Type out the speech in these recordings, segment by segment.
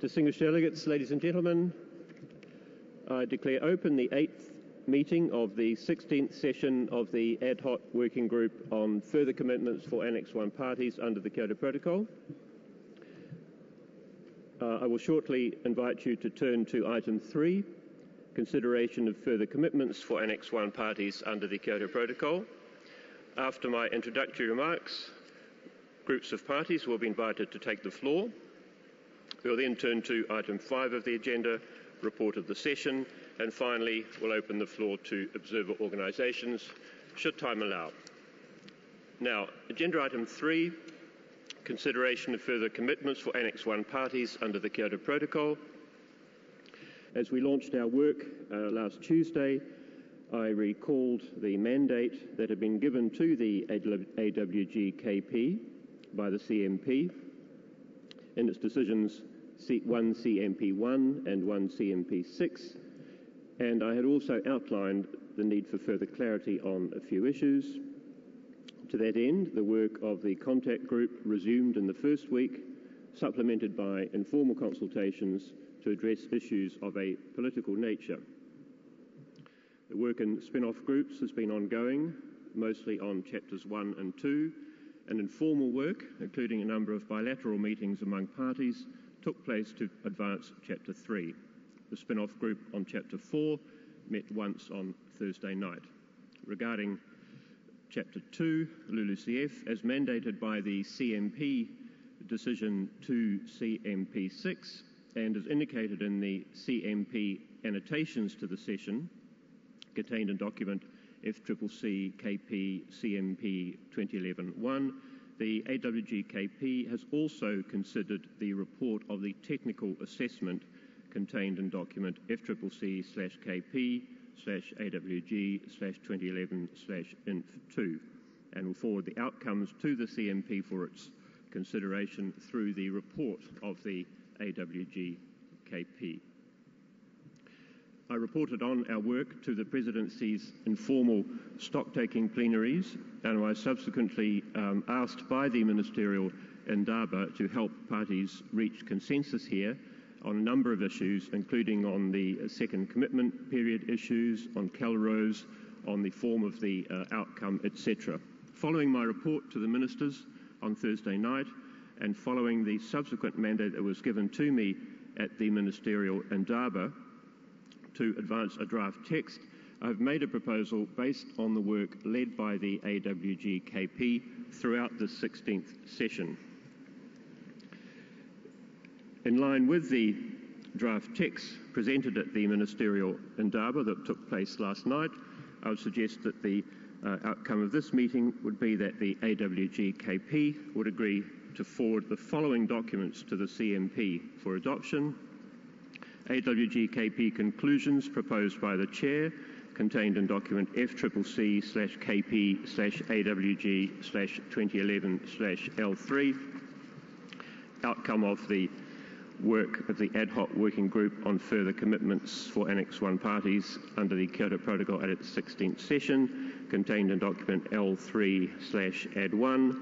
Distinguished delegates, ladies and gentlemen, I declare open the 8th meeting of the 16th session of the Ad Hoc Working Group on Further Commitments for Annex 1 Parties under the Kyoto Protocol. I will shortly invite you to turn to item 3, consideration of further commitments for Annex 1 parties under the Kyoto Protocol. After my introductory remarks, groups of parties will be invited to take the floor. We will then turn to item 5 of the agenda, report of the session, and finally we'll open the floor to observer organisations, should time allow. Now, agenda item 3, consideration of further commitments for Annex 1 parties under the Kyoto Protocol. As we launched our work last Tuesday, I recalled the mandate that had been given to the AWGKP by the CMP in its decisions 1 CMP1 and 1 CMP6, and I had also outlined the need for further clarity on a few issues. To that end, the work of the contact group resumed in the first week, supplemented by informal consultations to address issues of a political nature. The work in spin-off groups has been ongoing, mostly on chapters 1 and 2, and informal work, including a number of bilateral meetings among parties, took place to advance Chapter 3. The spin-off group on Chapter 4 met once on Thursday night. Regarding Chapter 2, LULUCF, as mandated by the CMP decision 2 CMP6, and as indicated in the CMP annotations to the session, contained in document FCCC KP CMP 2011-1, the AWGKP has also considered the report of the technical assessment contained in document FCCC/KP/AWG/2011/INF2 and will forward the outcomes to the CMP for its consideration through the report of the AWGKP. I reported on our work to the Presidency's informal stock-taking plenaries, and I was subsequently asked by the Ministerial Indaba to help parties reach consensus here on a number of issues, including on the second commitment period issues, on CalROSE, on the form of the outcome, etc. Following my report to the Ministers on Thursday night, and following the subsequent mandate that was given to me at the Ministerial Indaba to advance a draft text, I've made a proposal based on the work led by the AWGKP throughout the 16th session. In line with the draft text presented at the Ministerial Indaba that took place last night, I would suggest that the outcome of this meeting would be that the AWGKP would agree to forward the following documents to the CMP for adoption: AWGKP conclusions proposed by the Chair, contained in document FCCC/KP/AWG/2011/L3, outcome of the work of the Ad Hoc Working Group on further commitments for Annex 1 parties under the Kyoto Protocol at its 16th session, contained in document L3/Ad1,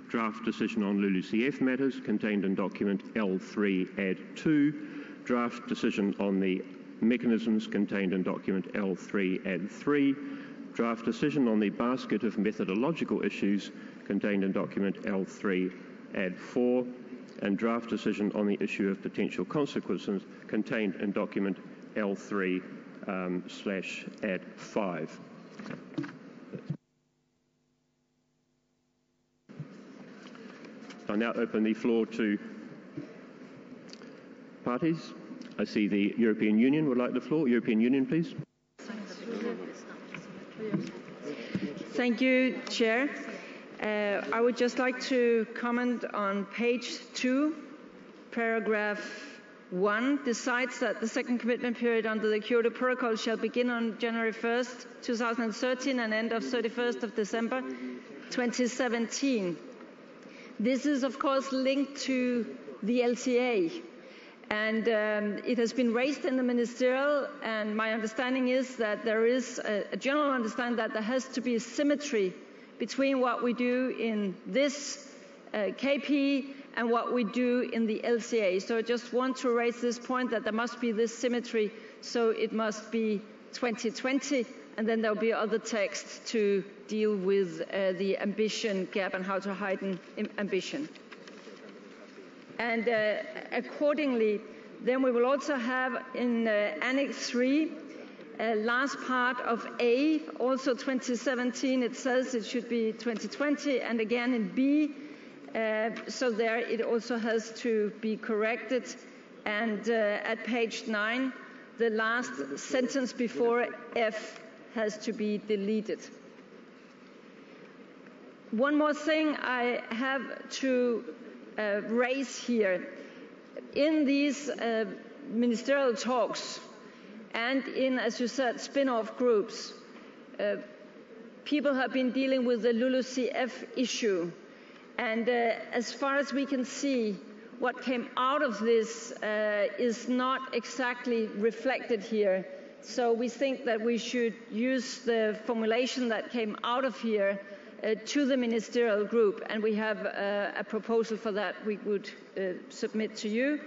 draft decision on LULUCF matters, contained in document L3/Ad2, draft decision on the mechanisms, contained in document L3/Ad3, draft decision on the basket of methodological issues, contained in document L3/Ad4, and draft decision on the issue of potential consequences, contained in document L3/Ad5. I now open the floor to parties. I see the European Union would like the floor. European Union, please. Thank you, Chair. I would just like to comment on page 2, paragraph 1, decides that the second commitment period under the Kyoto Protocol shall begin on January 1st, 2013 and end of 31st of December 2017. This is, of course, linked to the LTA. And it has been raised in the ministerial, and my understanding is that there is a general understanding that there has to be a symmetry between what we do in this KP and what we do in the LCA. So I just want to raise this point that there must be this symmetry, so it must be 2020, and then there'll be other texts to deal with the ambition gap and how to heighten ambition. And accordingly, then we will also have in Annex 3, last part of A, also 2017, it says it should be 2020, and again in B, so there it also has to be corrected. And at page 9, the last sentence before F has to be deleted. One more thing I have to raise here. In these ministerial talks and in, as you said, spin-off groups, people have been dealing with the LULUCF issue. And as far as we can see, what came out of this is not exactly reflected here. So we think that we should use the formulation that came out of here to the ministerial group, and we have a proposal for that we would submit to you.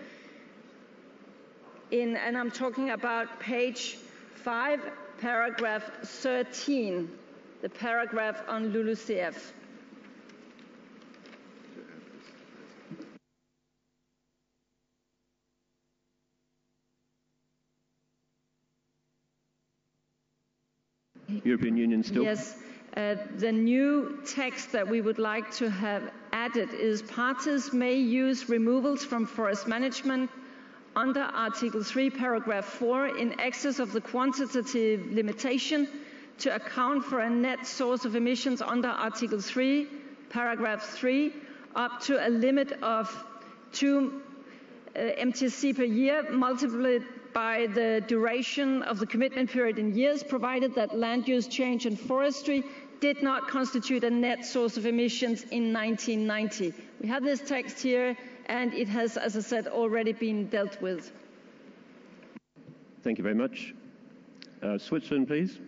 And I'm talking about page 5, paragraph 13, the paragraph on LULUCF. European Union still? Yes. The new text that we would like to have added is parties may use removals from forest management under Article 3, paragraph 4 in excess of the quantitative limitation to account for a net source of emissions under Article 3, paragraph 3, up to a limit of 2 MTC per year multiplied by the duration of the commitment period in years, provided that land use change and forestry did not constitute a net source of emissions in 1990. We have this text here, and it has, as I said, already been dealt with. Thank you very much. Switzerland, please.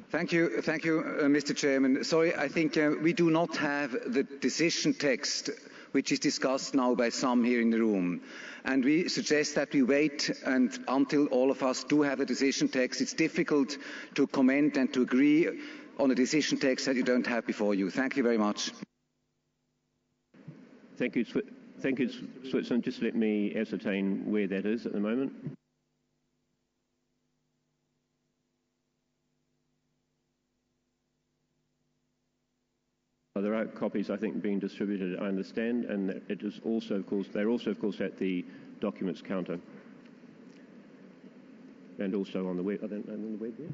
Thank you, Mr. Chairman. Sorry, I think we do not have the decision text which is discussed now by some here in the room. And we suggest that we wait until all of us do have a decision text. It's difficult to comment and to agree on a decision text that you don't have before you. Thank you very much. Thank you, Switzerland. Just let me ascertain where that is at the moment. There are copies, I think, being distributed, I understand, and it is also, of course, they're also, of course, at the documents counter, and also on the web. I don't know, on the web yet.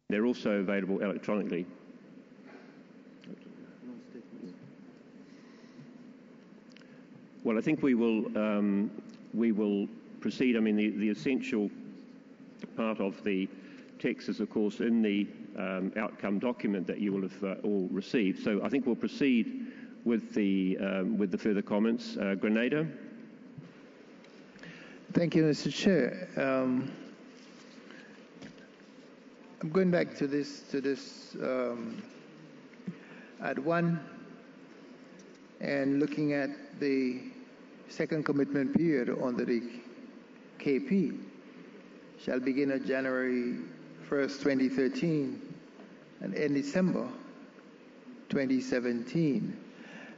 They're also available electronically. Well, I think we will proceed. I mean, the essential part of the text is, of course, in the outcome document that you will have all received. So I think we'll proceed with the further comments. Grenada. Thank you, Mr. Chair. I'm going back to this at 1 and looking at the second commitment period under the KP shall begin on January 1st, 2013 and end December 2017.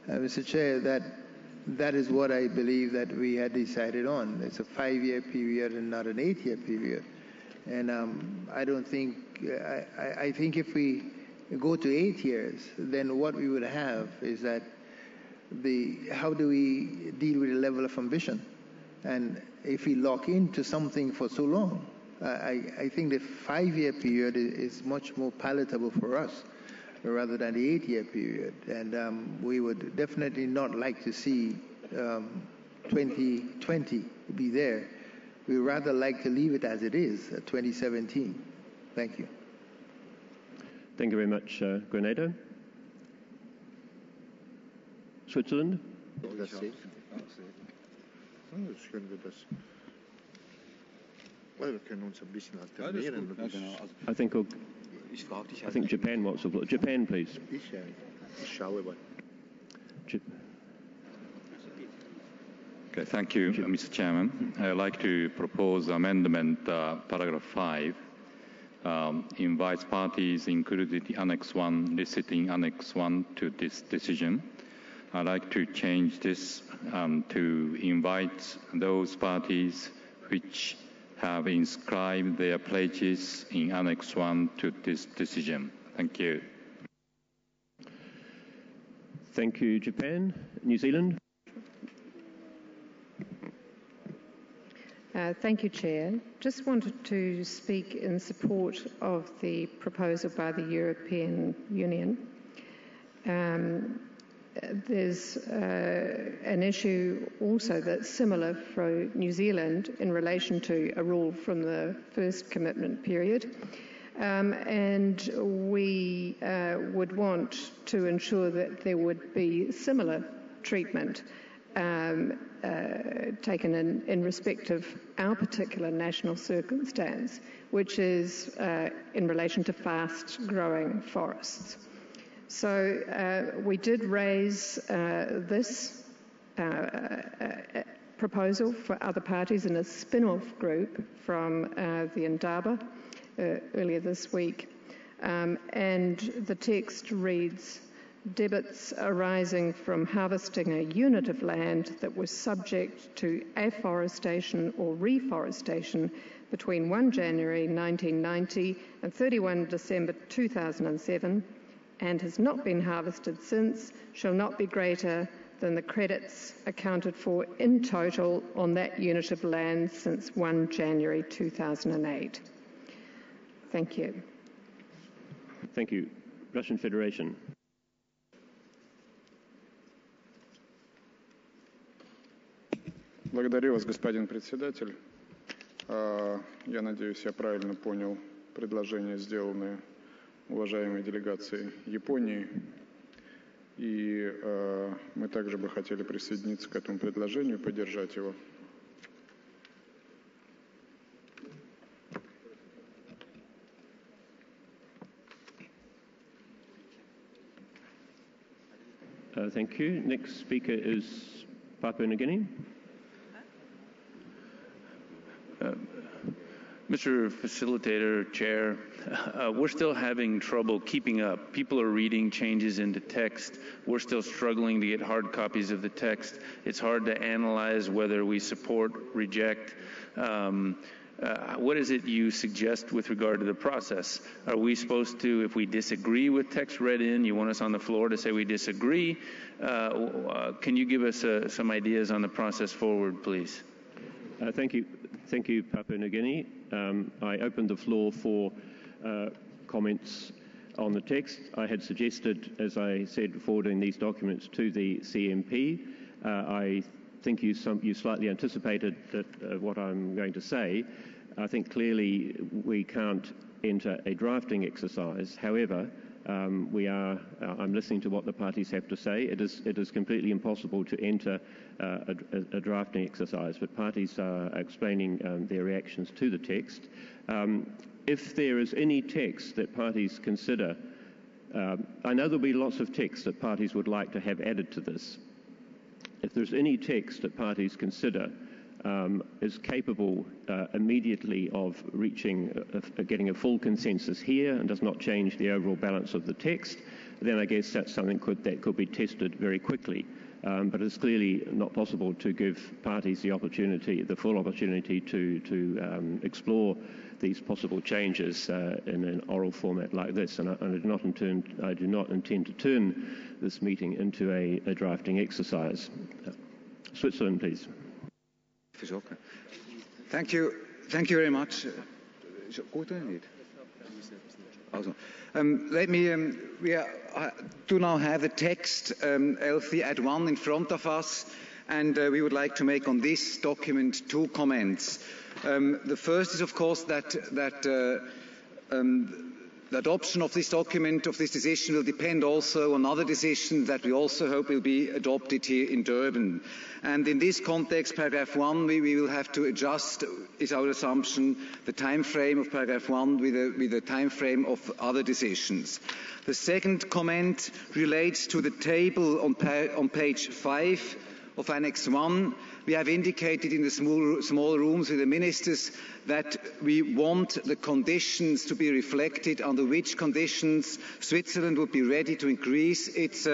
Mr. Chair, that is what I believe that we had decided on. It's a 5-year period and not an 8-year period. And I don't think, I think if we go to 8 years, then what we would have is that how do we deal with the level of ambition? And if we lock into something for so long, I think the 5-year period is much more palatable for us rather than the 8-year period. And we would definitely not like to see 2020 be there. We would rather like to leave it as it is, 2017. Thank you. Thank you very much, Grenada. Switzerland. I think Japan wants to. Japan, please. Okay, thank you, Mr. Chairman. I'd like to propose amendment paragraph 5. Invites parties included in Annex 1, listed in Annex 1 to this decision. I'd like to change this to invite those parties which have inscribed their pledges in Annex 1 to this decision. Thank you. Thank you, Japan. New Zealand. Thank you, Chair. Just wanted to speak in support of the proposal by the European Union. There's an issue also that's similar for New Zealand in relation to a rule from the first commitment period. And we would want to ensure that there would be similar treatment taken in respect of our particular national circumstance, which is in relation to fast-growing forests. So we did raise this proposal for other parties in a spin-off group from the Indaba earlier this week, and the text reads, debits arising from harvesting a unit of land that was subject to afforestation or reforestation between 1 January 1990 and 31 December 2007 and has not been harvested since shall not be greater than the credits accounted for in total on that unit of land since 1 January 2008. Thank you. Thank you. Russian Federation. Благодарю вас, господин председатель. Я надеюсь, я правильно понял предложения, сделанные уважаемой делегацией Японии. И мы также бы хотели присоединиться к этому предложению, поддержать его. Thank you. Next speaker is Papua New Guinea. Mr. Facilitator, Chair, we're still having trouble keeping up. People are reading changes into text. We're still struggling to get hard copies of the text. It's hard to analyze whether we support, reject. What is it you suggest with regard to the process? Are we supposed to, if we disagree with text read in, you want us on the floor to say we disagree? Can you give us some ideas on the process forward, please? Thank you. Thank you, Papua New Guinea. I opened the floor for comments on the text. I had suggested, as I said, forwarding these documents to the CMP. I think you slightly anticipated that what I'm going to say. I think clearly we can't enter a drafting exercise. However, I'm listening to what the parties have to say. It is completely impossible to enter a drafting exercise, but parties are explaining their reactions to the text. If there is any text that parties consider, I know there'll be lots of text that parties would like to have added to this. If there's any text that parties consider is capable immediately of getting a full consensus here and does not change the overall balance of the text, then I guess that's something that could be tested very quickly. But it's clearly not possible to give parties the full opportunity to explore these possible changes in an oral format like this. And I do not intend to turn this meeting into a drafting exercise. Switzerland, please. Thank you very much. Let me, we do now have a text, Elfie at 1 in front of us, and we would like to make on this document 2 comments. The first is, of course, that the adoption of this document, of this decision, will depend also on other decisions that we also hope will be adopted here in Durban. And in this context, paragraph 1, we will have to adjust, is our assumption, the time frame of paragraph 1 with the time frame of other decisions. The second comment relates to the table on page 5 of Annex 1, we have indicated in the small rooms with the ministers that we want the conditions to be reflected under which conditions Switzerland would be ready to increase its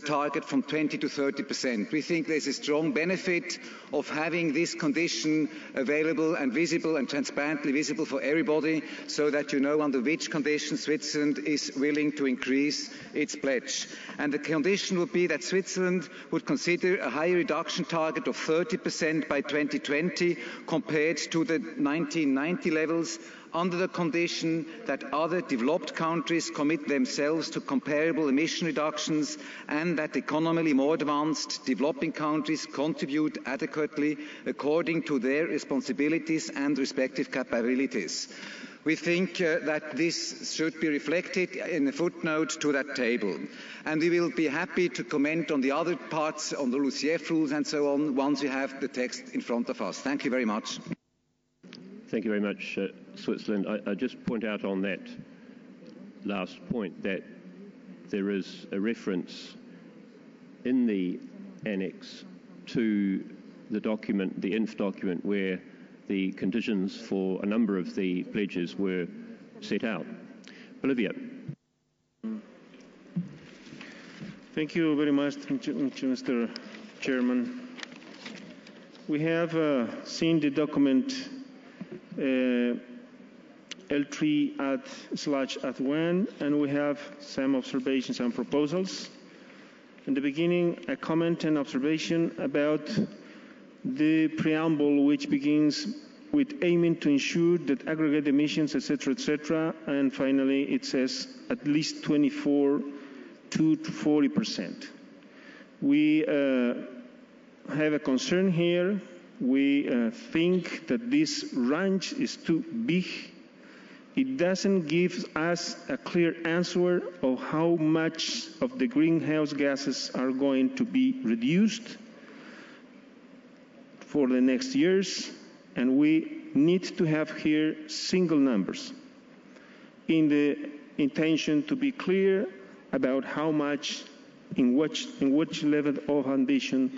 target from 20 to 30%. We think there's a strong benefit of having this condition available and visible and transparently visible for everybody, so that you know under which conditions Switzerland is willing to increase its pledge. And the condition would be that Switzerland would consider a higher reduction target of 30% by 2020 compared to the 1990 levels, under the condition that other developed countries commit themselves to comparable emission reductions and that economically more advanced developing countries contribute adequately according to their responsibilities and respective capabilities. We think that this should be reflected in a footnote to that table. And we will be happy to comment on the other parts, on the LULUCF rules and so on, once we have the text in front of us. Thank you very much. Thank you very much, Switzerland. I just point out on that last point that there is a reference in the annex to the document, the INF document, where the conditions for a number of the pledges were set out. Bolivia. Thank you very much, Mr. Chairman. We have seen the document L3/1, and we have some observations and proposals. In the beginning, a comment and observation about the preamble, which begins with aiming to ensure that aggregate emissions, etc., and finally it says at least 24 to 40%. We have a concern here. We think that this range is too big. It doesn't give us a clear answer of how much of the greenhouse gases are going to be reduced for the next years, and we need to have here single numbers in the intention to be clear about how much, in which level of ambition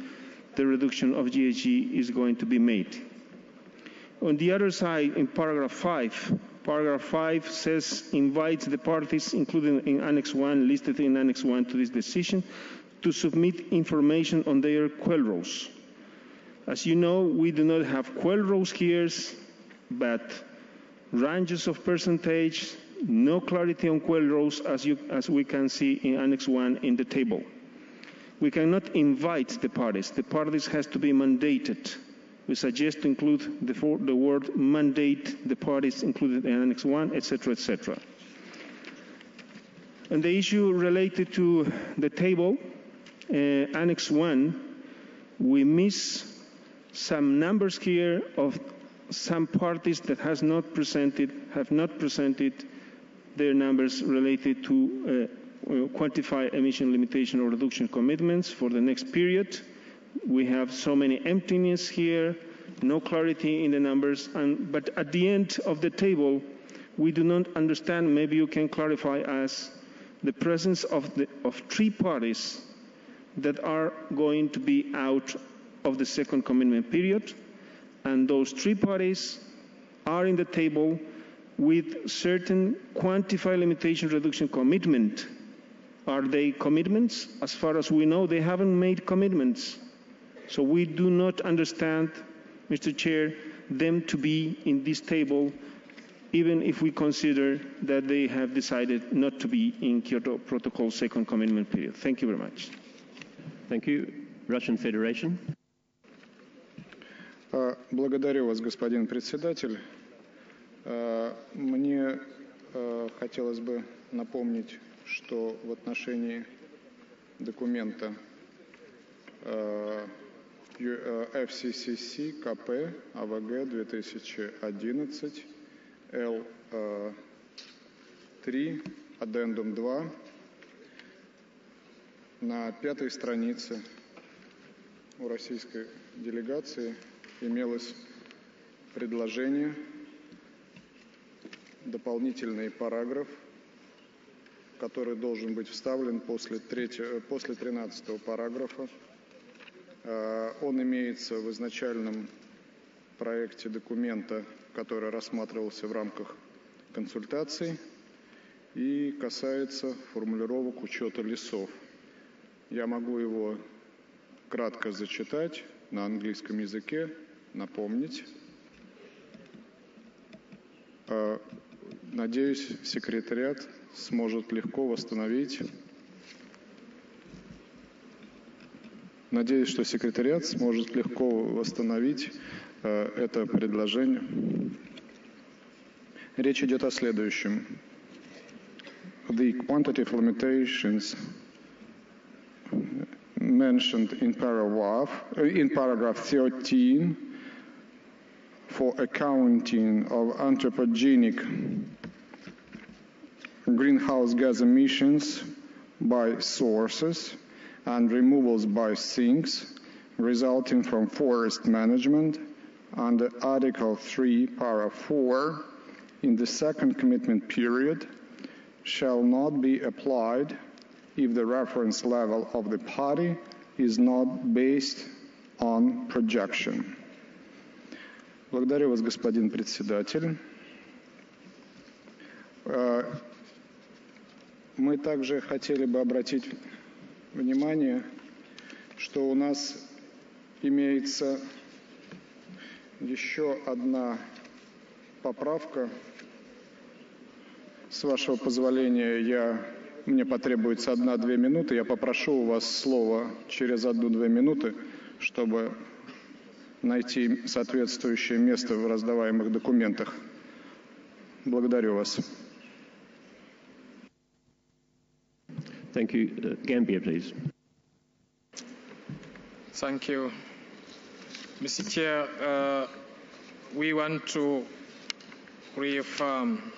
the reduction of GHG is going to be made. On the other side, in paragraph 5 says, invites the parties included in Annex 1, listed in Annex 1 to this decision, to submit information on their quell rows. As you know, we do not have quell rows here, but ranges of percentage, no clarity on quell rows, as we can see in Annex 1 in the table. We cannot invite the parties. The parties has to be mandated. We suggest to include the word mandate the parties included in Annex 1, etc., etc. And the issue related to the table, Annex 1, we miss some numbers here of some parties that have not presented their numbers related to quantify emission limitation or reduction commitments for the next period. We have so many emptiness here, no clarity in the numbers, but at the end of the table, we do not understand, maybe you can clarify us, the presence of 3 parties that are going to be out of the second commitment period, and those 3 parties are in the table with certain quantified limitation reduction commitment. Are they commitments? As far as we know, they haven't made commitments. So we do not understand, Mr. Chair, them to be in this table, even if we consider that they have decided not to be in Kyoto Protocol second commitment period. Thank you very much. Thank you. Russian Federation. Благодарю вас, господин председатель. Мне хотелось бы напомнить, что в отношении документа FCCC КП АВГ 2011 L3 Addendum 2 на 5-й странице у российской делегации имелось предложение, дополнительный параграф, который должен быть вставлен после 13-го параграфа Он имеется в изначальном проекте документа, который рассматривался в рамках консультаций и касается формулировок учета лесов. Я могу его кратко зачитать на английском языке, напомнить. Надеюсь, секретариат сможет легко восстановить. Надеюсь, что секретариат сможет легко восстановить это предложение. Речь идет о следующем. The quantitative limitations mentioned in paragraph 13 for accounting of anthropogenic greenhouse gas emissions by sources and removals by sinks resulting from forest management under Article 3, Para 4 in the second commitment period shall not be applied if the reference level of the party is not based on projection. Благодарю вас, господин председатель. Мы также хотели бы обратить внимание, что у нас имеется еще одна поправка. С вашего позволения, мне потребуется 1-2 минуты. Я попрошу у вас слово через 1-2 минуты, чтобы найти соответствующее место в раздаваемых документах. Благодарю вас. Thank you. Gambia, please. Thank you. Mr. Chair, we want to reaffirm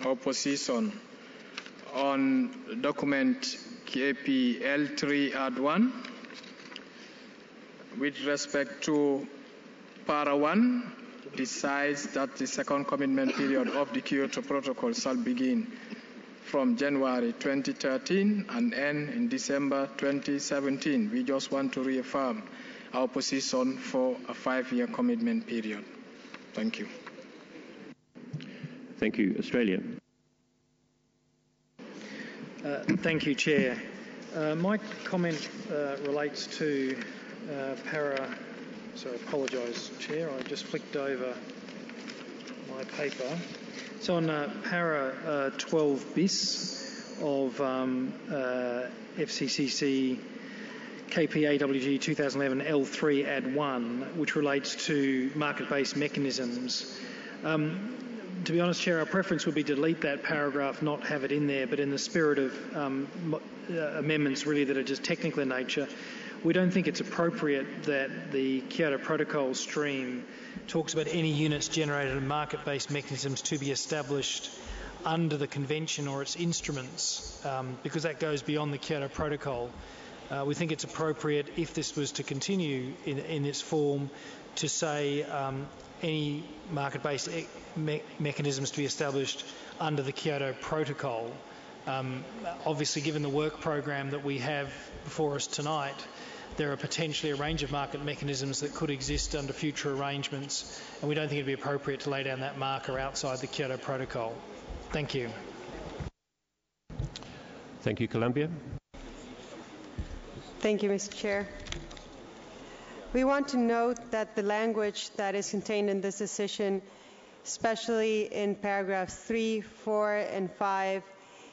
our position on document KP L3 Add 1 with respect to Para 1 decides that the second commitment period of the Kyoto Protocol shall begin from January 2013 and end in December 2017. We just want to reaffirm our position for a 5-year commitment period. Thank you. Thank you. Australia. Thank you, Chair. My comment relates to I apologise, Chair, I just flicked over my paper. So on para 12 bis of FCCC KPAWG 2011 L3 Add 1, which relates to market-based mechanisms. To be honest, Chair, our preference would be to delete that paragraph, not have it in there, but in the spirit of amendments really that are just technical in nature, we don't think it's appropriate that the Kyoto Protocol stream talks about any units generated in market-based mechanisms to be established under the convention or its instruments, because that goes beyond the Kyoto Protocol. We think it's appropriate, if this was to continue in its form, to say any market-based mechanisms to be established under the Kyoto Protocol. Obviously, given the work program that we have before us tonight, there are potentially a range of market mechanisms that could exist under future arrangements, and we don't think it would be appropriate to lay down that marker outside the Kyoto Protocol. Thank you. Thank you. Colombia. Thank you, Mr. Chair. We want to note that the language that is contained in this decision, especially in paragraphs 3, 4, and 5,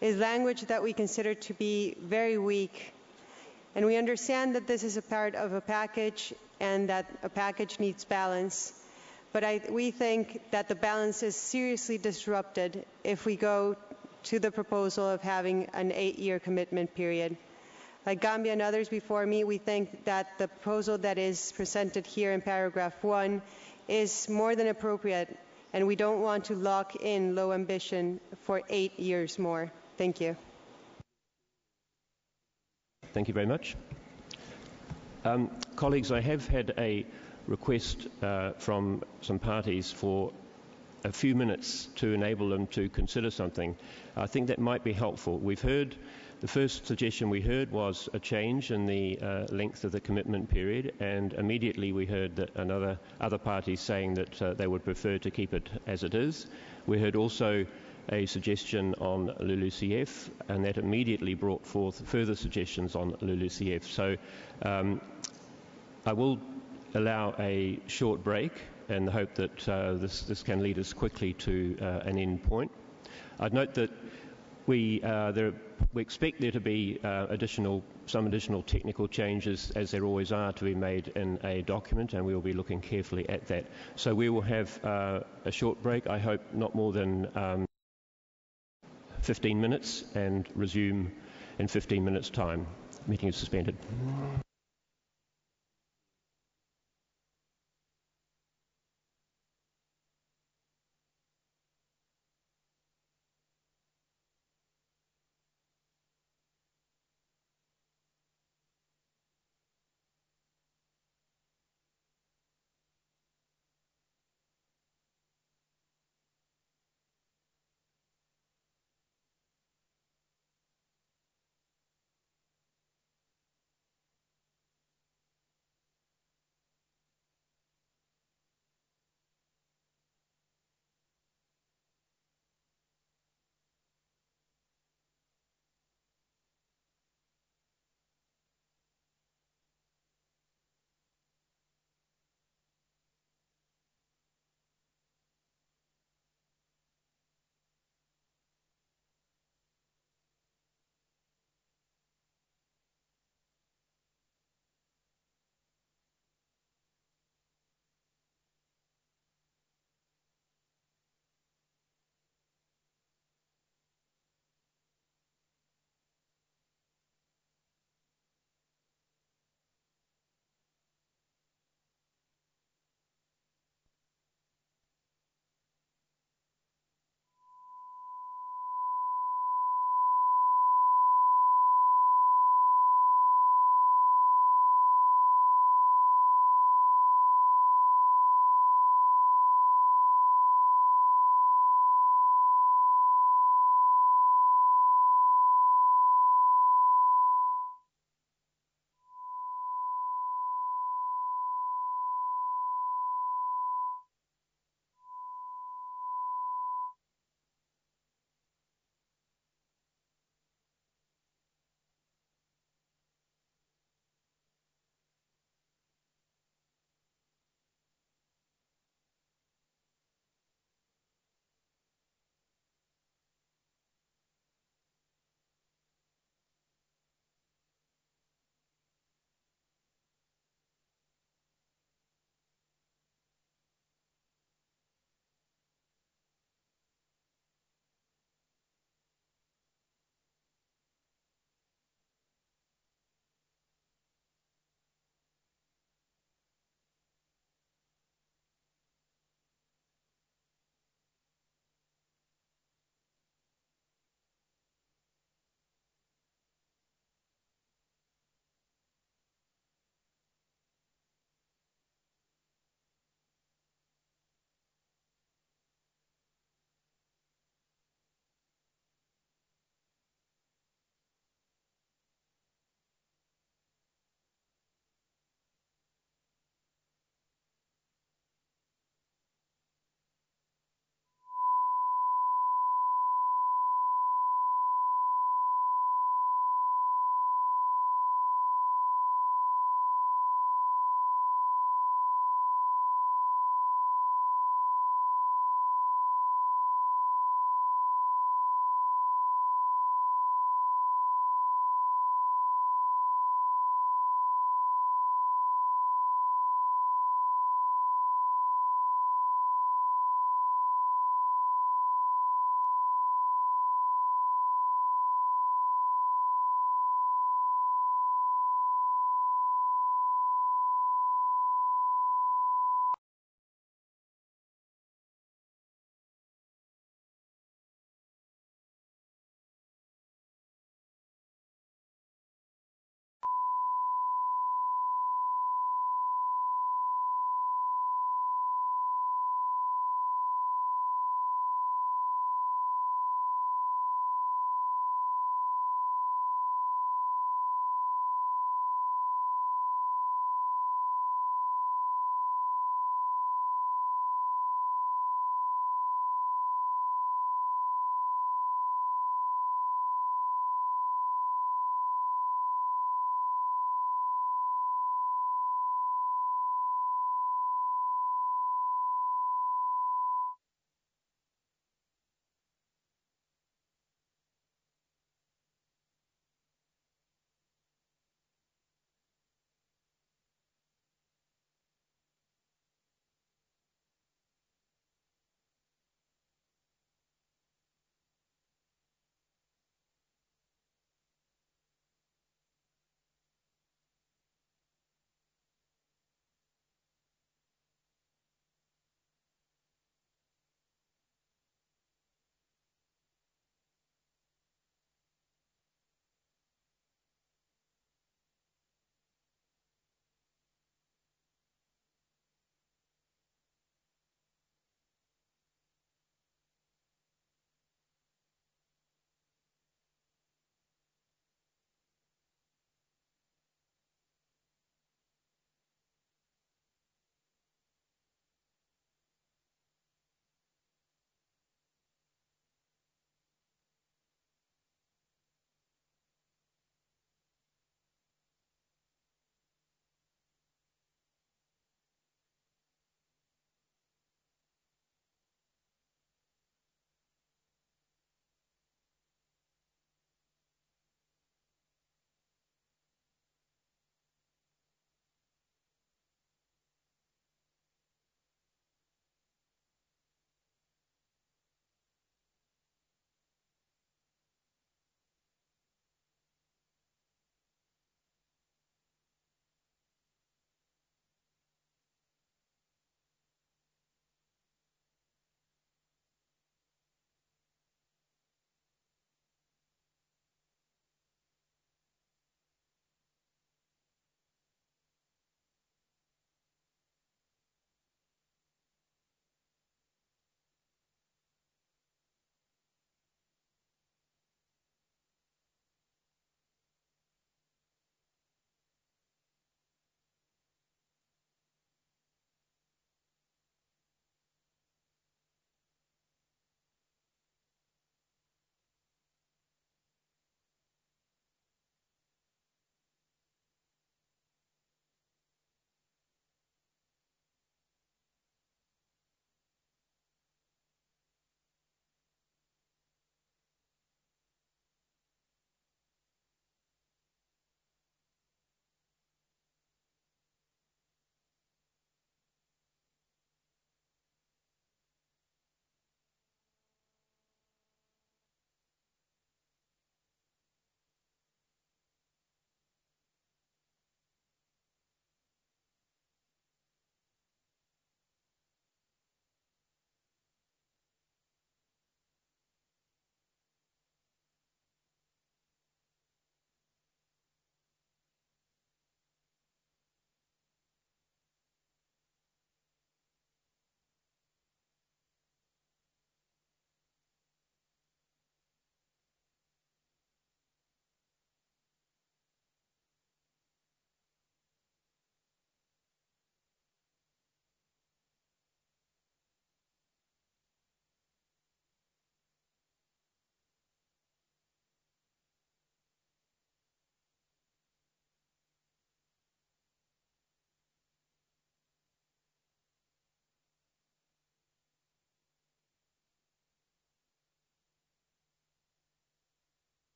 is language that we consider to be very weak. And we understand that this is a part of a package and that a package needs balance. But we think that the balance is seriously disrupted if we go to the proposal of having an 8-year commitment period. Like Gambia and others before me, we think that the proposal that is presented here in paragraph 1 is more than appropriate, and we don't want to lock in low ambition for 8 years more. Thank you. Thank you very much. Colleagues, I have had a request from some parties for a few minutes to enable them to consider something. I think that might be helpful. We've heard The first suggestion we heard was a change in the length of the commitment period, and immediately we heard that other parties saying that they would prefer to keep it as it is. We heard also a suggestion on LULUCF, and that immediately brought forth further suggestions on LULUCF. So I will allow a short break in the hope that this can lead us quickly to an end point. I'd note that we expect there to be some additional technical changes, as there always are, to be made in a document, and we will be looking carefully at that. So we will have a short break, I hope not more than 15 minutes, and resume in 15 minutes' time. Meeting is suspended.